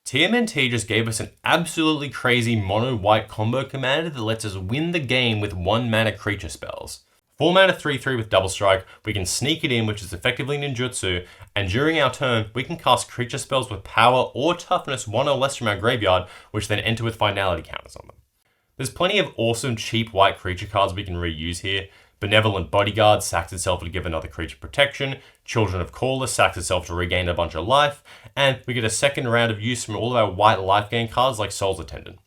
TMNT just gave us an absolutely crazy mono white combo commander that lets us win the game with 1 mana creature spells. 4 mana 3/3 with double strike, we can sneak it in, which is effectively ninjutsu, and during our turn, we can cast creature spells with power or toughness 1 or less from our graveyard, which then enter with finality counters on them. There's plenty of awesome cheap white creature cards we can reuse here. Benevolent Bodyguard sacks itself to give another creature protection, Children of Corliss sacks itself to regain a bunch of life, and we get a second round of use from all of our white life gain cards like Soul's Attendant.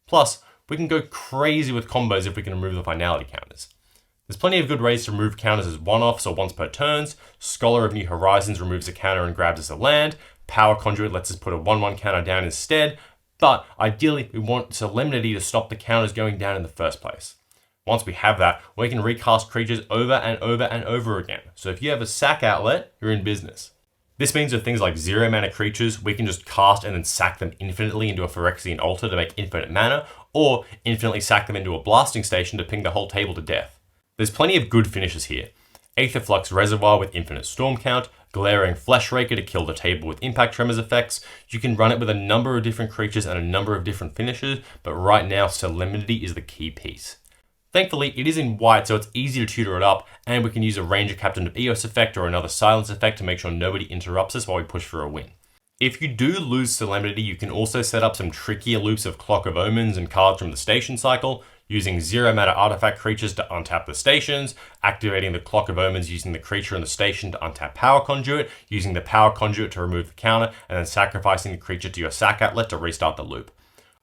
Plus, we can go crazy with combos if we can remove the finality counters. There's plenty of good ways to remove counters as one-offs or once per turns. Scholar of New Horizons removes a counter and grabs us a land. Power Conduit lets us put a 1/1 counter down instead, but ideally we want Solemnity to stop the counters going down in the first place. Once we have that, we can recast creatures over and over and over again. So if you have a sack outlet, you're in business. This means with things like 0 mana creatures, we can just cast and then sack them infinitely into a Phyrexian Altar to make infinite mana, or infinitely sack them into a blasting station to ping the whole table to death. There's plenty of good finishes here. Aetherflux Reservoir with infinite storm count, Glaring Fleshraker to kill the table with impact tremors effects. You can run it with a number of different creatures and a number of different finishes, but right now Solemnity is the key piece. Thankfully, it is in white, so it's easy to tutor it up, and we can use a Ranger Captain of Eos effect or another silence effect to make sure nobody interrupts us while we push for a win. If you do lose Solemnity, you can also set up some trickier loops of Clock of Omens and cards from the station cycle, using 0 mana artifact creatures to untap the stations, activating the Clock of Omens using the creature in the station to untap Power Conduit, using the Power Conduit to remove the counter, and then sacrificing the creature to your sack outlet to restart the loop.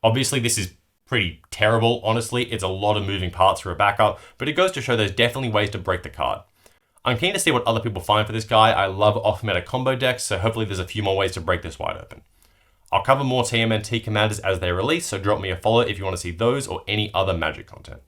Obviously, this is pretty terrible, honestly. It's a lot of moving parts for a backup, but it goes to show there's definitely ways to break the card. I'm keen to see what other people find for this guy. I love off-meta combo decks, so hopefully there's a few more ways to break this wide open. I'll cover more TMNT commanders as they release, so drop me a follow if you want to see those or any other Magic content.